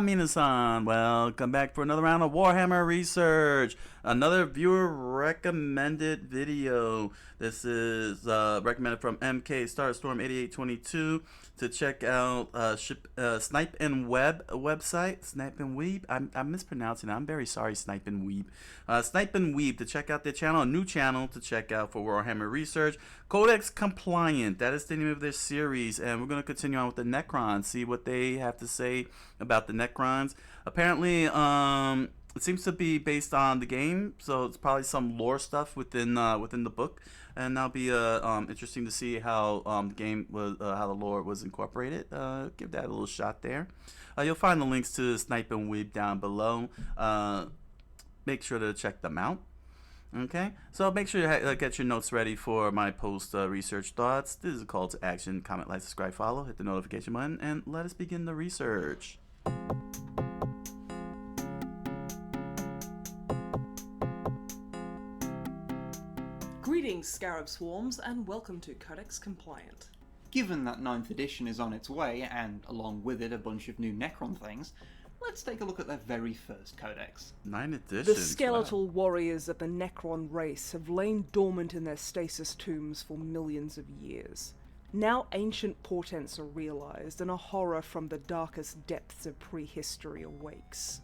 Minasan. Welcome back for another round of Warhammer research. Another viewer recommended video. This is recommended from MK Starstorm 8822 to check out Snipe and Web website. Snipe and Web. I'm mispronouncing it. I'm very sorry, Snipe and Web. Snipe and Web to check out their channel, a new channel to check out for Warhammer research. Codex compliant. That is the name of their series, and we're going to continue on with the Necrons. See what they have to say about the Necrons. Apparently, it seems to be based on the game, so it's probably some lore stuff within the book, and that'll be interesting to see how the game was, how the lore was incorporated. Give that a little shot there. You'll find the links to Snipe and Web down below. Make sure to check them out. Okay, so make sure you get your notes ready for my post research thoughts. This is a call to action. Comment, like, subscribe, follow, hit the notification button, and let us begin the research. Greetings, Scarab Swarms, and welcome to Codex Compliant. Given that 9th edition is on its way, and along with it a bunch of new Necron things, let's take a look at their very first codex. 9th edition. The skeletal warriors of the Necron race have lain dormant in their stasis tombs for millions of years. Now ancient portents are realized, and a horror from the darkest depths of prehistory awakes.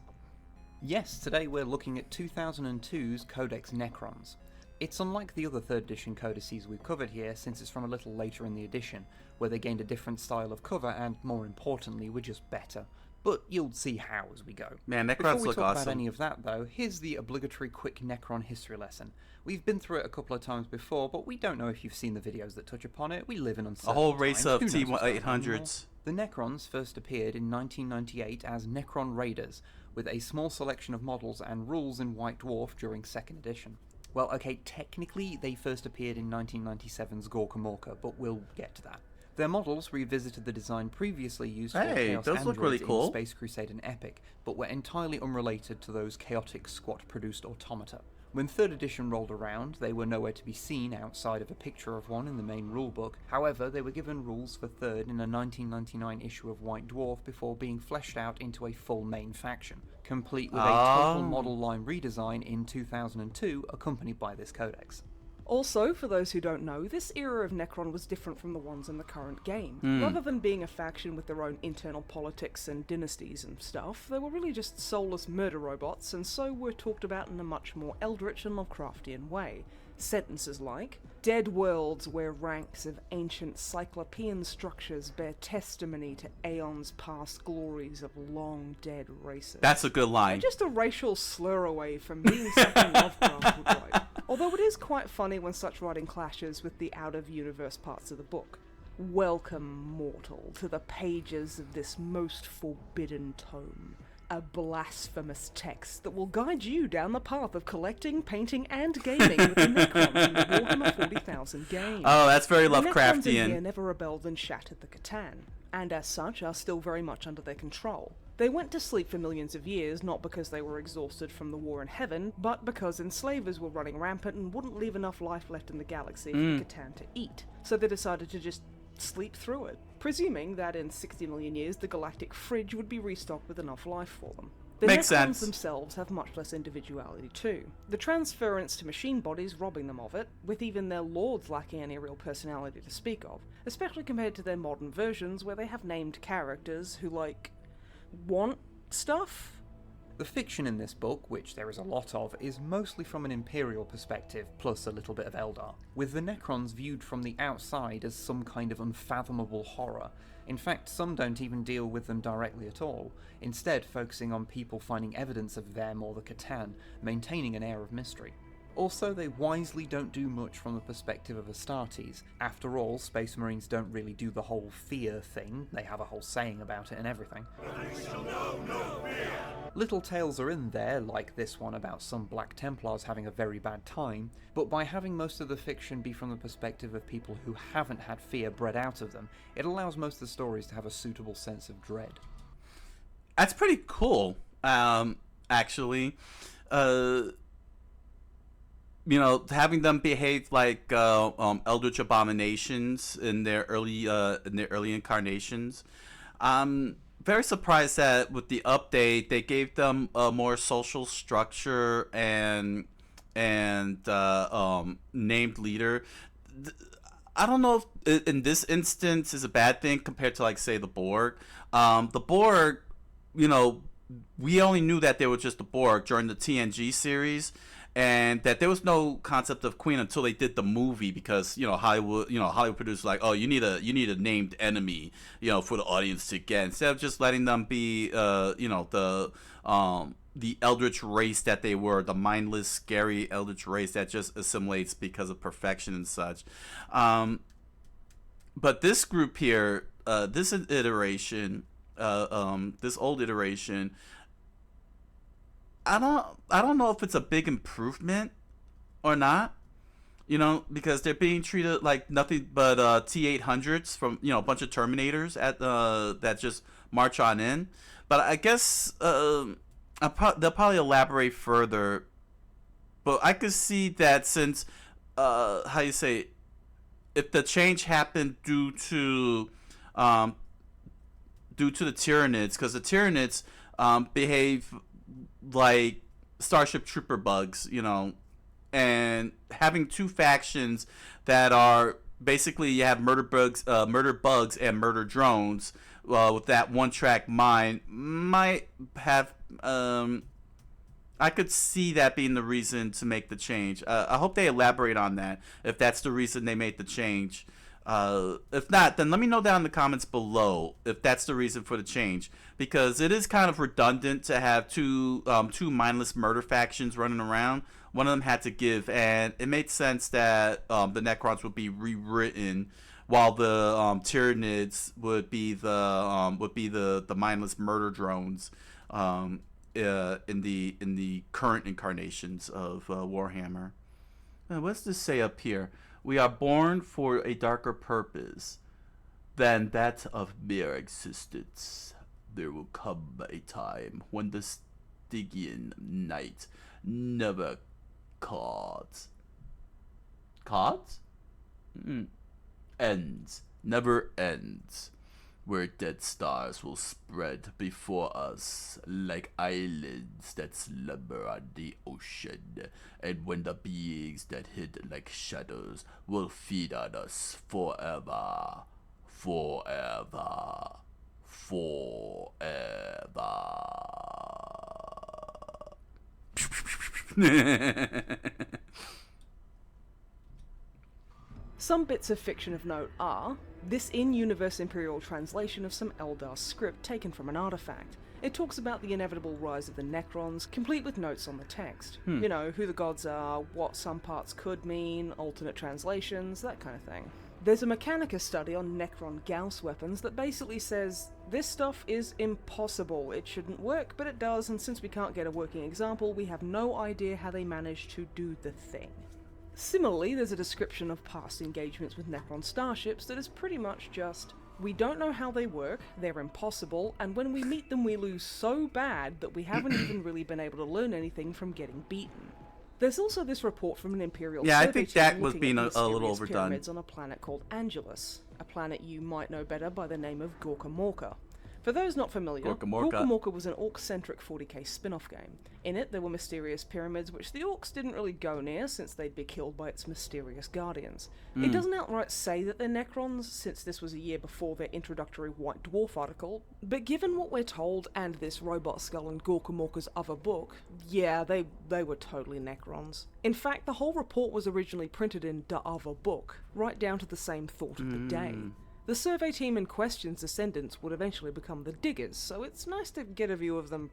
Yes, today we're looking at 2002's Codex Necrons. It's unlike the other 3rd edition codices we've covered here, since it's from a little later in the edition, where they gained a different style of cover and, more importantly, were just better. But you'll see how as we go. Man, Necrons Before we look talk awesome. about any of that, though, here's the obligatory quick Necron history lesson. We've been through it a couple of times before, but we don't know if you've seen the videos that touch upon it. We live in uncertain A whole race times. of Who knows what's going on anymore? T-800s. The Necrons first appeared in 1998 as Necron Raiders, with a small selection of models and rules in White Dwarf during 2nd edition. Well, okay, technically they first appeared in 1997's Gorka Morka, but we'll get to that. Their models revisited the design previously used for Chaos those look really Androids cool. in Space Crusade and Epic, but were entirely unrelated to those chaotic squat-produced automata. When 3rd edition rolled around, they were nowhere to be seen outside of a picture of one in the main rulebook. However, they were given rules for 3rd in a 1999 issue of White Dwarf before being fleshed out into a full main faction, complete with a total model line redesign in 2002 accompanied by this codex. Also, for those who don't know, this era of Necron was different from the ones in the current game. Rather than being a faction with their own internal politics and dynasties and stuff, they were really just soulless murder robots, and so were talked about in a much more eldritch and Lovecraftian way. Sentences like, "Dead worlds where ranks of ancient cyclopean structures bear testimony to aeons past glories of long-dead races." That's a good line. They're just a racial slur away from being something Lovecraft would write. Although it is quite funny when such writing clashes with the out-of-universe parts of the book. Welcome, mortal, to the pages of this most forbidden tome. A blasphemous text that will guide you down the path of collecting, painting, and gaming with the Necrons in the Warhammer 40,000 game. Oh, that's very The Necrons in here Lovecraftian. never rebelled and shattered the Catan, and as such are still very much under their control. They went to sleep for millions of years, not because they were exhausted from the war in heaven, but because enslavers were running rampant and wouldn't leave enough life left in the galaxy for the Catan to eat. So they decided to just sleep through it, presuming that in 60 million years the galactic fridge would be restocked with enough life for them. The Makes Necrons sense. themselves have much less individuality too, the transference to machine bodies robbing them of it, with even their lords lacking any real personality to speak of, especially compared to their modern versions where they have named characters who, like, want stuff? The fiction in this book, which there is a lot of, is mostly from an Imperial perspective, plus a little bit of Eldar, with the Necrons viewed from the outside as some kind of unfathomable horror. In fact, some don't even deal with them directly at all, instead focusing on people finding evidence of them or the Catan, maintaining an air of mystery. Also, they wisely don't do much from the perspective of Astartes. After all, Space Marines don't really do the whole fear thing, they have a whole saying about it and everything. Little tales are in there, like this one about some Black Templars having a very bad time, but by having most of the fiction be from the perspective of people who haven't had fear bred out of them, it allows most of the stories to have a suitable sense of dread. That's pretty cool, actually. You know, having them behave like eldritch abominations in their early incarnations. very surprised that with the update they gave them a more social structure and named leader. I don't know if in this instance is a bad thing compared to, like, say, the Borg. The Borg, you know, we only knew that they were just the Borg during the TNG series, and that there was no concept of Queen until they did the movie, because Hollywood producers were like, oh, you need a named enemy, for the audience to get, instead of just letting them be the eldritch race that they were, the mindless, scary eldritch race that just assimilates because of perfection and such. But this group here, this iteration, this old iteration, I don't know if it's a big improvement or not, because they're being treated like nothing but T-800s from a bunch of Terminators that just march on in. But I guess they'll probably elaborate further. But I could see that since if the change happened due to the Tyranids, because the Tyranids behave like Starship Trooper bugs, and having two factions that are basically, you have murder bugs and murder drones, with that one-track mind, might have I could see that being the reason to make the change. I hope they elaborate on that, if that's the reason they made the change. If not, then let me know down in the comments below if that's the reason for the change, because it is kind of redundant to have two mindless murder factions running around. One of them had to give, and it made sense that the Necrons would be rewritten, while the Tyranids would be the mindless murder drones in the current incarnations of Warhammer. What's this say up here? We are born for a darker purpose than that of mere existence. There will come a time when the Stygian night never ends, never ends, where dead stars will spread before us like islands that slumber on the ocean, and when the beings that hid like shadows will feed on us forever, forever, forever. Some bits of fiction of note are this in-universe Imperial translation of some Eldar script taken from an artifact. It talks about the inevitable rise of the Necrons, complete with notes on the text. Who the gods are, what some parts could mean, alternate translations, that kind of thing. There's a Mechanica study on Necron Gauss weapons that basically says, this stuff is impossible, it shouldn't work, but it does, and since we can't get a working example, we have no idea how they managed to do the thing. Similarly, there's a description of past engagements with Necron starships that is pretty much just, we don't know how they work, they're impossible, and when we meet them we lose so bad that we haven't even really been able to learn anything from getting beaten. There's also this report from an Imperial survey I think that was looking being at a little mysterious overdone. pyramids on a planet called Angelus, a planet you might know better by the name of Gorka-Morka. For those not familiar, Gorka-Morka was an Orc-centric 40k spin-off game. In it, there were mysterious pyramids which the Orcs didn't really go near since they'd be killed by its mysterious guardians. It doesn't outright say that they're Necrons, since this was a year before their introductory White Dwarf article, but given what we're told and this robot skull in Gorka-Morka's other book, yeah, they were totally Necrons. In fact, the whole report was originally printed in the other book, right down to the same thought of the day. The survey team in question's descendants would eventually become the Diggers, so it's nice to get a view of them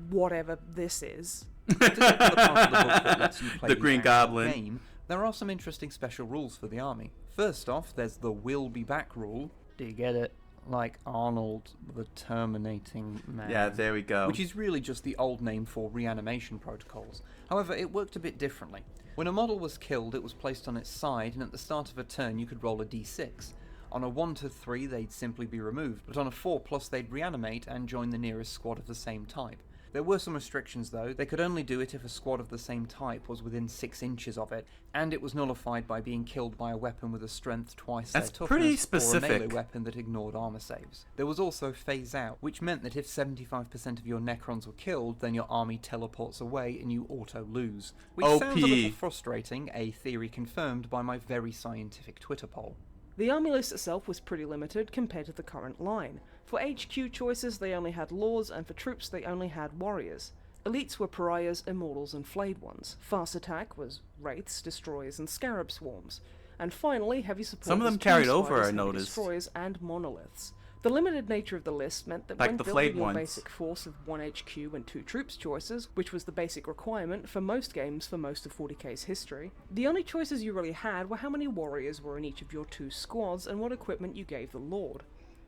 whatever this is. To get to the part of the book that lets you play The Green Goblin. Game, there are some interesting special rules for the army. First off, there's the will be back rule. Do you get it? Like Arnold, the Terminating Man. Yeah, there we go. Which is really just the old name for reanimation protocols. However, it worked a bit differently. When a model was killed, it was placed on its side, and at the start of a turn you could roll a d6. On a 1 to 3 they'd simply be removed, but on a 4+, they'd reanimate and join the nearest squad of the same type. There were some restrictions though. They could only do it if a squad of the same type was within 6 inches of it, and it was nullified by being killed by a weapon with a strength twice their That's toughness, pretty or a specific. melee weapon that ignored armor saves. There was also phase out, which meant that if 75% of your Necrons were killed, then your army teleports away and you auto-lose. Which OP. sounds a little frustrating, a theory confirmed by my very scientific Twitter poll. The army list itself was pretty limited compared to the current line. For HQ choices they only had lords, and for troops they only had warriors. Elites were pariahs, immortals and flayed ones. Fast attack was wraiths, destroyers and scarab swarms. And finally, heavy support Some of was them carried Tues, over, spiders, I heavy noticed. destroyers and monoliths. The limited nature of the list meant that Like when the building flayed your ones. basic force of 1 HQ and 2 troops choices, which was the basic requirement for most games for most of 40k's history, the only choices you really had were how many warriors were in each of your 2 squads and what equipment you gave the lord.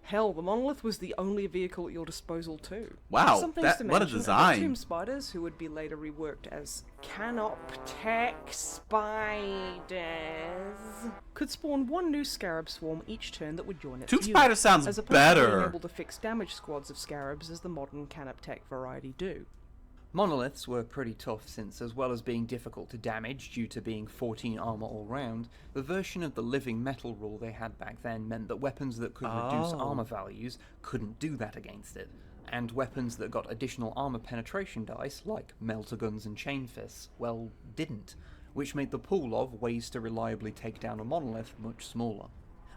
Hell, the monolith was the only vehicle at your disposal too. Wow, Some things that- to what a mention are design. the tomb spiders, who would be later reworked as canoptech spiders, could spawn 1 new scarab swarm each turn that would join its Tomb unit, spider sounds as opposed to being better. able to fix damage squads of scarabs as the modern canoptech variety do. Monoliths were pretty tough since, as well as being difficult to damage due to being 14 armor all round, the version of the living metal rule they had back then meant that weapons that could reduce Oh. armor values couldn't do that against it, and weapons that got additional armor penetration dice, like melter guns and chain fists, well, didn't, which made the pool of ways to reliably take down a monolith much smaller.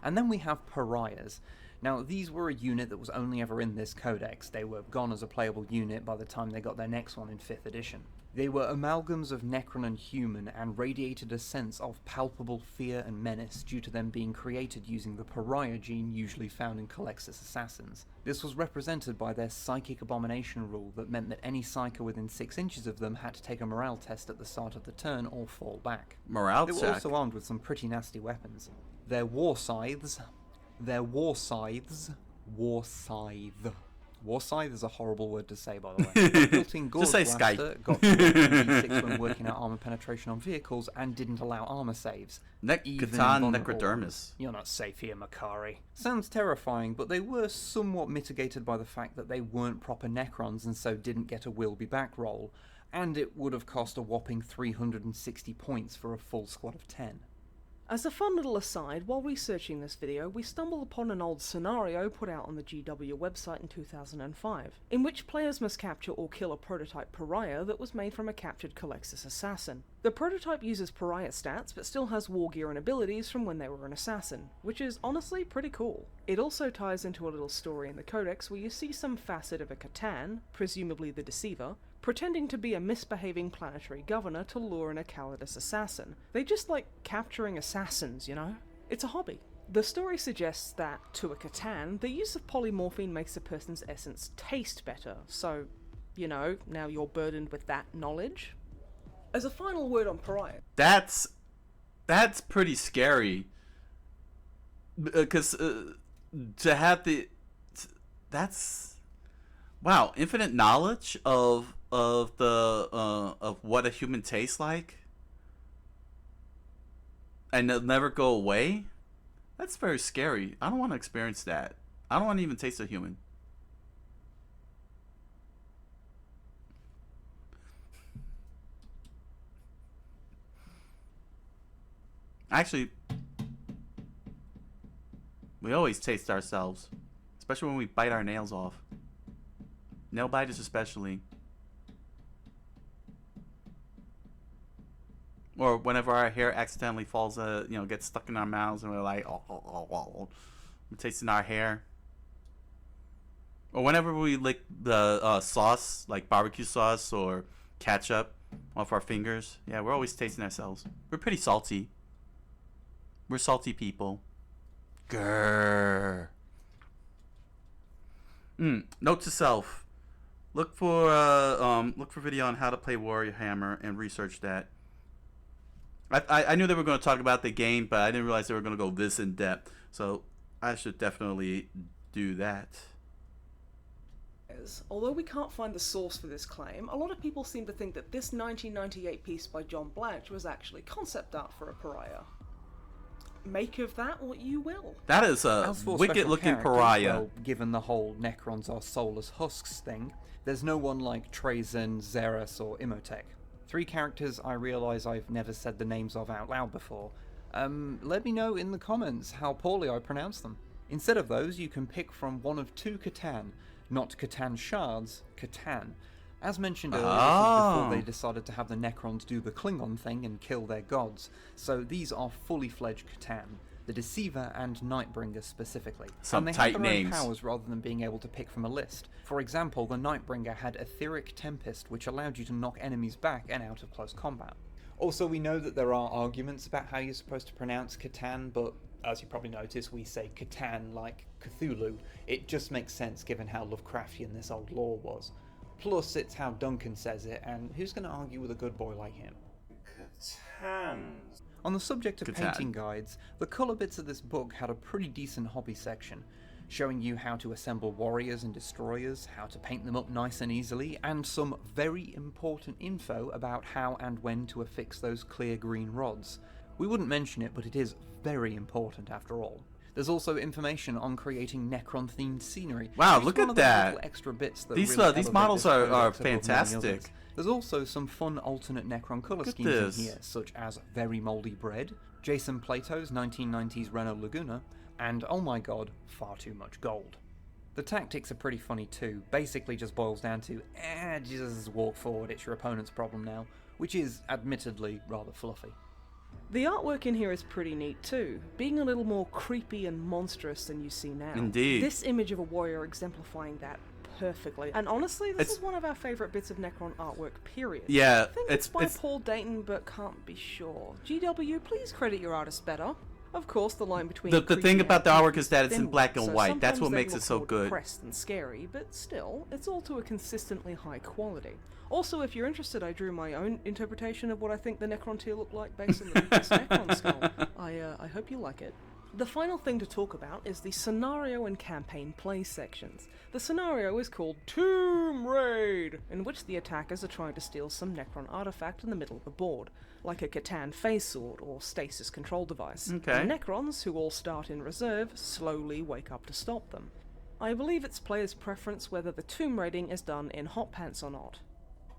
And then we have pariahs. Now, these were a unit that was only ever in this codex. They were gone as a playable unit by the time they got their next one in 5th edition. They were amalgams of Necron and human, and radiated a sense of palpable fear and menace due to them being created using the pariah gene usually found in Calexis assassins. This was represented by their psychic abomination rule that meant that any psyker within 6 inches of them had to take a morale test at the start of the turn or fall back. Morale They were check. also armed with some pretty nasty weapons. Their war scythe. War scythe is a horrible word to say, by the way. A built-in Gorge Just say blaster Skype. got 1d6 when working out armor penetration on vehicles and didn't allow armor saves. Even Necron vulnerable necrodermis. ones. You're not safe here, Makari. Sounds terrifying, but they were somewhat mitigated by the fact that they weren't proper Necrons and so didn't get a will be back roll, and it would have cost a whopping 360 points for a full squad of 10. As a fun little aside, while researching this video, we stumbled upon an old scenario put out on the GW website in 2005, in which players must capture or kill a prototype pariah that was made from a captured Calexis assassin. The prototype uses pariah stats, but still has war gear and abilities from when they were an assassin, which is honestly pretty cool. It also ties into a little story in the Codex where you see some facet of a Catan, presumably the Deceiver, pretending to be a misbehaving planetary governor to lure in a Calidus assassin. They just like capturing assassins, you know? It's a hobby. The story suggests that, to a Catan, the use of polymorphine makes a person's essence taste better, so, you know, now you're burdened with that knowledge. As a final word on pariah, That's pretty scary. Because to have that's wow, infinite knowledge of what a human tastes like, and it'll never go away. That's very scary. I don't want to experience that. I don't want to even taste a human. Actually, we always taste ourselves, especially when we bite our nails off. Nail biters especially. Or whenever our hair accidentally falls, gets stuck in our mouths and we're like, we're tasting our hair. Or whenever we lick the sauce, like barbecue sauce or ketchup off our fingers. Yeah, we're always tasting ourselves. We're pretty salty. We're salty people. Grrr. Note to self: look for video on how to play Warhammer and research that. I knew they were going to talk about the game, but I didn't realize they were going to go this in depth. So I should definitely do that. although we can't find the source for this claim, a lot of people seem to think that this 1998 piece by John Blanche was actually concept art for a pariah. make of that what you will. That is a As for wicked special looking characters, pariah. well, given the whole Necrons are soulless husks thing, there's no one like Trazen, Xeris, or Imhotep. 3 characters I realise I've never said the names of out loud before. Let me know in the comments how poorly I pronounce them. Instead of those, you can pick from one of 2 Catan, not Catan shards, Catan. As mentioned earlier, this was before they decided to have the Necrons do the Klingon thing and kill their gods, so these are fully fledged Catan, the Deceiver and Nightbringer specifically. Some and they tight have their names. own powers rather than being able to pick from a list. For example, the Nightbringer had Etheric Tempest, which allowed you to knock enemies back and out of close combat. Also, we know that there are arguments about how you're supposed to pronounce Catan, but as you probably noticed, we say Catan like Cthulhu. It just makes sense given how Lovecraftian this old lore was. Plus, it's how Duncan says it, and who's going to argue with a good boy like him? Catan. On the subject of Catan. painting guides, the colour bits of this book had a pretty decent hobby section, showing you how to assemble warriors and destroyers, how to paint them up nice and easily, and some very important info about how and when to affix those clear green rods. We wouldn't mention it, but it is very important after all. There's also information on creating Necron-themed scenery. Wow, which is look one at of those that. little extra bits that These really these elevate models this are codex above many fantastic. others. There's also some fun alternate Necron colour Look at schemes this. in here, such as Very Mouldy Bread, Jason Plato's 1990s Renault Laguna, and oh my god, far too much gold. The tactics are pretty funny too, basically just boils down to, just walk forward, it's your opponent's problem now, which is admittedly rather fluffy. The artwork in here is pretty neat too, being a little more creepy and monstrous than you see now. Indeed. This image of a warrior exemplifying that perfectly. And honestly, this is one of our favourite bits of Necron artwork, period. Yeah, I think it's by Paul Dayton, but can't be sure. GW, please credit your artist better. Of course, the line between the creepy thing about the and artwork is that it's in thin black line, and so white. That's sometimes what they makes it look so more good. depressed and scary, but still, it's all to a consistently high quality. Also, if you're interested, I drew my own interpretation of what I think the Necron tier looked like based on the this Necron skull. I hope you like it. The final thing to talk about is the scenario and campaign play sections. The scenario is called Tomb Raid, in which the attackers are trying to steal some Necron artifact in the middle of the board, like a Catan phase sword or stasis control device. Okay. And the Necrons, who all start in reserve, slowly wake up to stop them. I believe it's players' preference whether the tomb raiding is done in hot pants or not.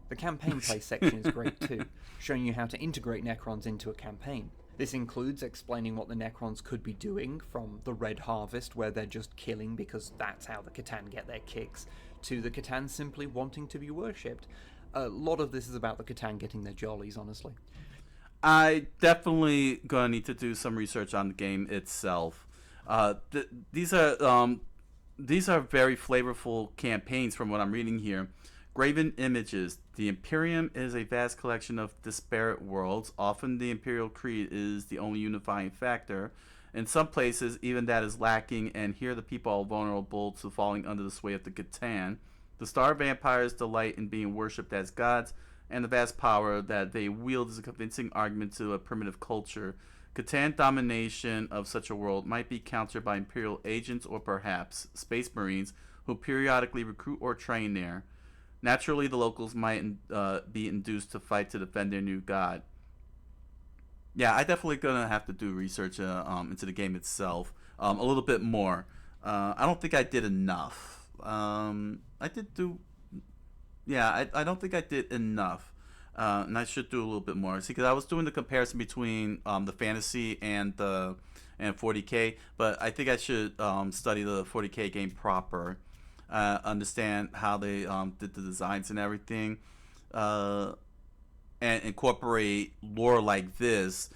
The campaign play section is great too, showing you how to integrate Necrons into a campaign. This includes explaining what the Necrons could be doing, from the Red Harvest, where they're just killing because that's how the Catan get their kicks, to the Catan simply wanting to be worshipped. A lot of this is about the Catan getting their jollies, honestly. I definitely gonna need to do some research on the game itself. These are very flavorful campaigns from what I'm reading here. Graven images. The Imperium is a vast collection of disparate worlds. Often the Imperial Creed is the only unifying factor. In some places, even that is lacking, and here the people are vulnerable to falling under the sway of the Catan. The Star Vampires delight in being worshipped as gods, and the vast power that they wield is a convincing argument to a primitive culture. Catan domination of such a world might be countered by Imperial agents or perhaps Space Marines who periodically recruit or train there. Naturally, the locals might be induced to fight to defend their new god. Yeah, I definitely gonna have to do research into the game itself a little bit more. I don't think I did enough. I don't think I did enough, and I should do a little bit more. See, because I was doing the comparison between the fantasy and 40K, but I think I should study the 40K game proper. Understand how they did the designs and everything, and incorporate lore like this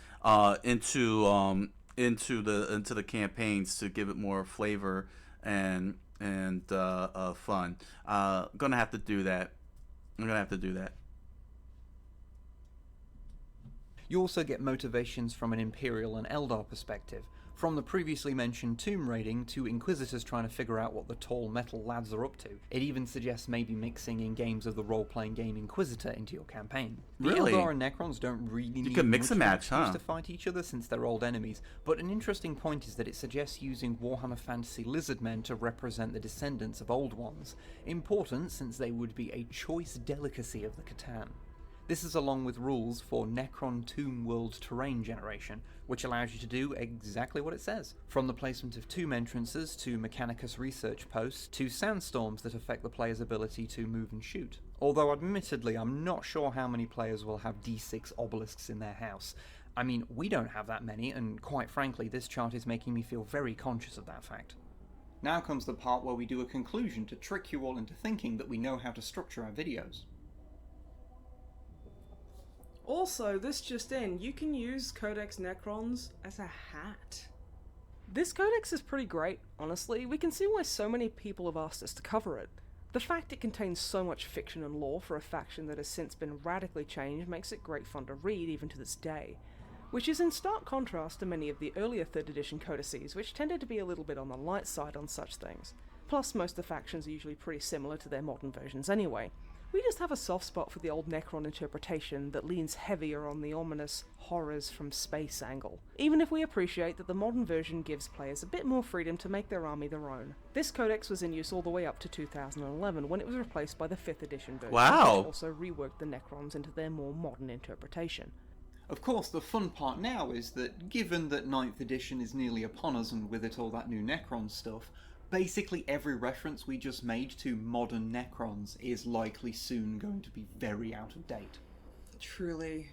into the campaigns to give it more flavor and fun. Gonna have to do that. I'm gonna have to do that. You also get motivations from an Imperial and Eldar perspective, from the previously mentioned tomb raiding to Inquisitors trying to figure out what the tall metal lads are up to. It even suggests maybe mixing in games of the role-playing game Inquisitor into your campaign. The Really? Eldar and Necrons don't really need can mix and much match, excuse huh? to fight each other since they're old enemies, but an interesting point is that it suggests using Warhammer Fantasy Lizardmen to represent the descendants of old ones. Important since they would be a choice delicacy of the Catan. This is along with rules for Necron Tomb World terrain generation, which allows you to do exactly what it says. From the placement of tomb entrances to Mechanicus research posts to sandstorms that affect the player's ability to move and shoot. Although admittedly I'm not sure how many players will have D6 obelisks in their house. I mean, we don't have that many, and quite frankly this chart is making me feel very conscious of that fact. Now comes the part where we do a conclusion to trick you all into thinking that we know how to structure our videos. Also, this just in, you can use Codex Necrons as a hat. This codex is pretty great, honestly. We can see why so many people have asked us to cover it. The fact it contains so much fiction and lore for a faction that has since been radically changed makes it great fun to read even to this day, which is in stark contrast to many of the earlier 3rd edition codices, which tended to be a little bit on the light side on such things. Plus, most of the factions are usually pretty similar to their modern versions anyway. We just have a soft spot for the old Necron interpretation that leans heavier on the ominous horrors from space angle, even if we appreciate that the modern version gives players a bit more freedom to make their army their own. This codex was in use all the way up to 2011 when it was replaced by the 5th edition version, Wow. which also reworked the Necrons into their more modern interpretation. Of course, the fun part now is that, given that 9th edition is nearly upon us and with it all that new Necron stuff, basically every reference we just made to modern Necrons is likely soon going to be very out of date. Truly,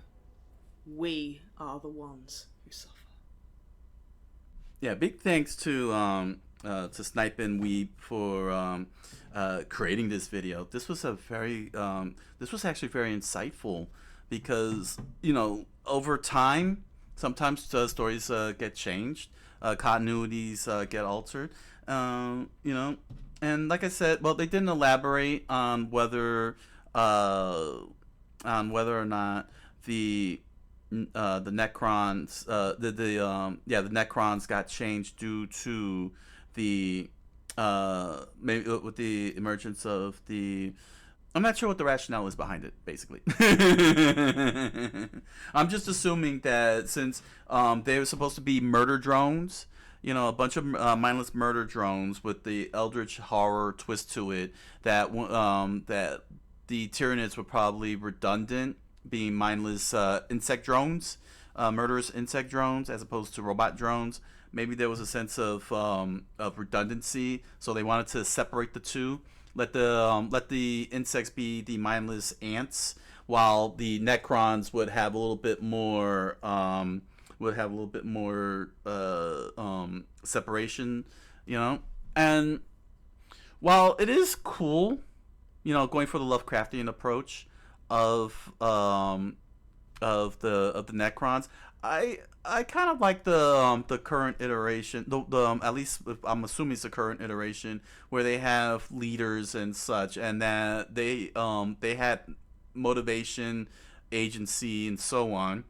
we are the ones who suffer. Yeah, big thanks to Snipe and Wib for creating this video. This was this was actually very insightful because, you know, over time, sometimes stories get changed, continuities get altered. You know, and like I said, well, they didn't elaborate on whether or not the Necrons, the Necrons got changed due to the maybe with the emergence of the. I'm not sure what the rationale is behind it, basically. I'm just assuming that since they were supposed to be murder drones. You know, a bunch of mindless murder drones with the eldritch horror twist to it. That that the Tyranids were probably redundant, being mindless insect drones, murderous insect drones, as opposed to robot drones. Maybe there was a sense of redundancy, so they wanted to separate the two. Let the insects be the mindless ants, while the Necrons would have a little bit more. Separation, you know. And while it is cool, you know, going for the Lovecraftian approach of the Necrons, I kind of like the current iteration. The at least I'm assuming it's the current iteration where they have leaders and such, and that they had motivation, agency, and so on.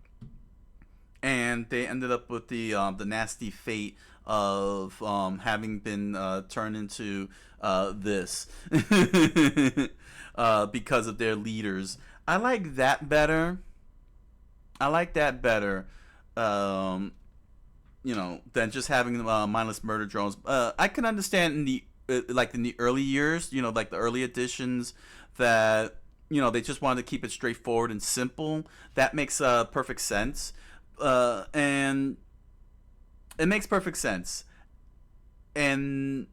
And they ended up with the nasty fate of having been turned into this because of their leaders. I like that better. You know, than just having mindless murder drones. I can understand in the in the early years, you know, like the early editions, that, you know, they just wanted to keep it straightforward and simple. That makes perfect sense. And it makes perfect sense. And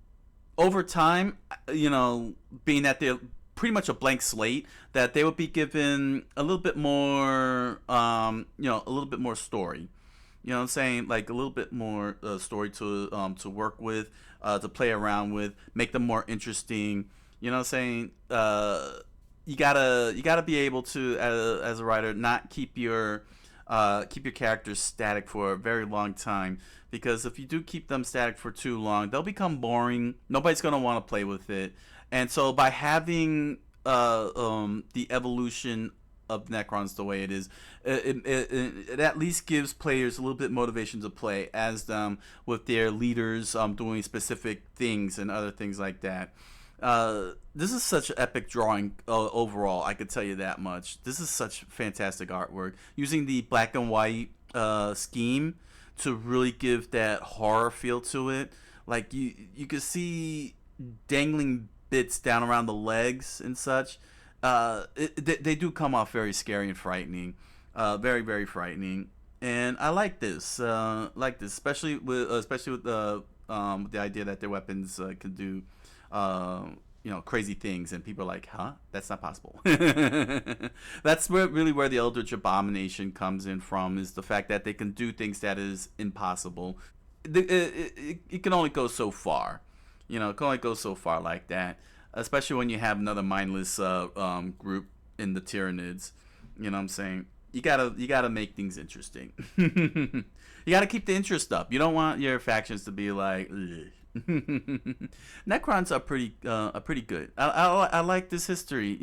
over time, you know, being that they're pretty much a blank slate, that they would be given a little bit more, a little bit more story. You know what I'm saying? Like a little bit more story to work with, to play around with, make them more interesting. You know what I'm saying? You gotta be able to, as a writer, not keep your characters static for a very long time, because if you do keep them static for too long, they'll become boring. Nobody's gonna want to play with it. And so by having the evolution of Necrons the way it is, it at least gives players a little bit motivation to play as them, with their leaders doing specific things and other things like that. This is such epic drawing overall, I could tell you that much. This is such fantastic artwork, using the black and white scheme to really give that horror feel to it. Like you could see dangling bits down around the legs and such, they do come off very scary and frightening, very very frightening. And I like this, especially with the idea that their weapons can do, crazy things, and people are like, huh, that's not possible. That's really where the Eldritch Abomination comes in from, is the fact that they can do things that is impossible. It can only go so far, it can only go so far like that, especially when you have another mindless group in the Tyranids. You know what I'm saying? You gotta make things interesting. You gotta keep the interest up. You don't want your factions to be like, Necrons are pretty good. I like this history,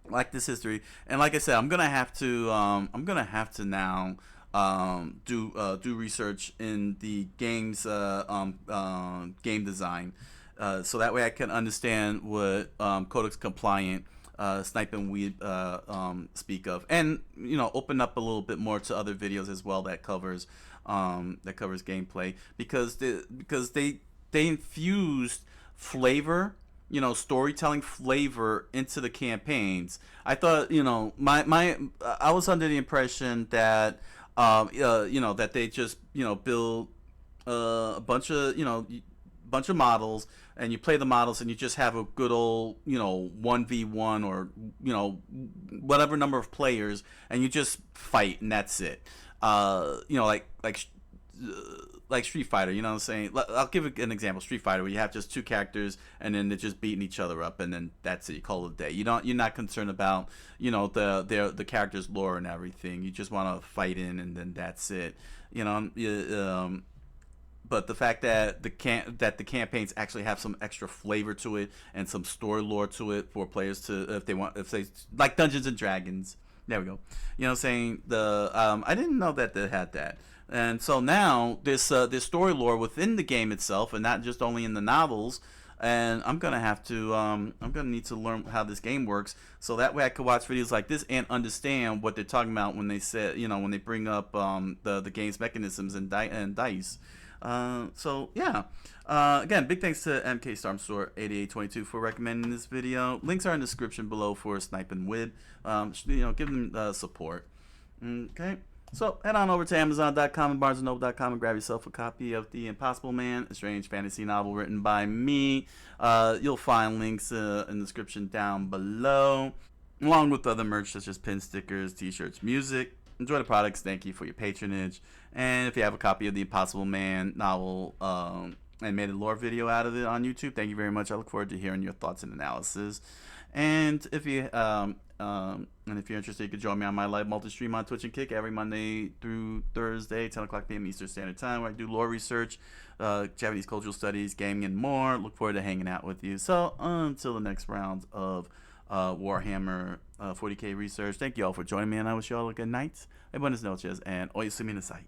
like this history, and like I said, I'm gonna have to now do research in the game's game design, so that way I can understand what Codex compliant Snipe and Wib speak of, and open up a little bit more to other videos as well that covers gameplay, because they infused flavor, storytelling flavor into the campaigns. I thought, I was under the impression that that they just build a bunch of models, and you play the models, and you just have a good old 1v1 or whatever number of players, and you just fight, and that's it. Like Street Fighter, you know what I'm saying? I'll give an example. Street Fighter, where you have just two characters, and then they're just beating each other up, and then that's it. You call it a day. You're not concerned about the character's lore and everything. You just want to fight in, and then that's it. But the fact that the campaigns actually have some extra flavor to it and some story lore to it for players to, if they like Dungeons and Dragons. There we go. You know what I'm saying? I didn't know that they had that. And so now this story lore within the game itself, and not just only in the novels. And I'm gonna need to learn how this game works, so that way I could watch videos like this and understand what they're talking about when they say, when they bring up the game's mechanisms and dice. So yeah. Again, big thanks to MK Stormstore 8822 for recommending this video. Links are in the description below for Snipe and Wib. Give them support. Okay. So head on over to Amazon.com and BarnesandNoble.com and grab yourself a copy of The Impossible Man, a strange fantasy novel written by me. You'll find links in the description down below, along with other merch such as pin stickers, t-shirts, music. Enjoy the products. Thank you for your patronage. And if you have a copy of The Impossible Man novel and made a lore video out of it on YouTube, thank you very much. I look forward to hearing your thoughts and analysis. And if you're interested, you can join me on my live multi-stream on Twitch and Kick every Monday through Thursday, 10 o'clock p.m. Eastern Standard Time, where I do lore research, Japanese cultural studies, gaming, and more. Look forward to hanging out with you. So until the next round of Warhammer 40k research, thank you all for joining me, and I wish you all a good night, buenas noches, and oyasumi nasai.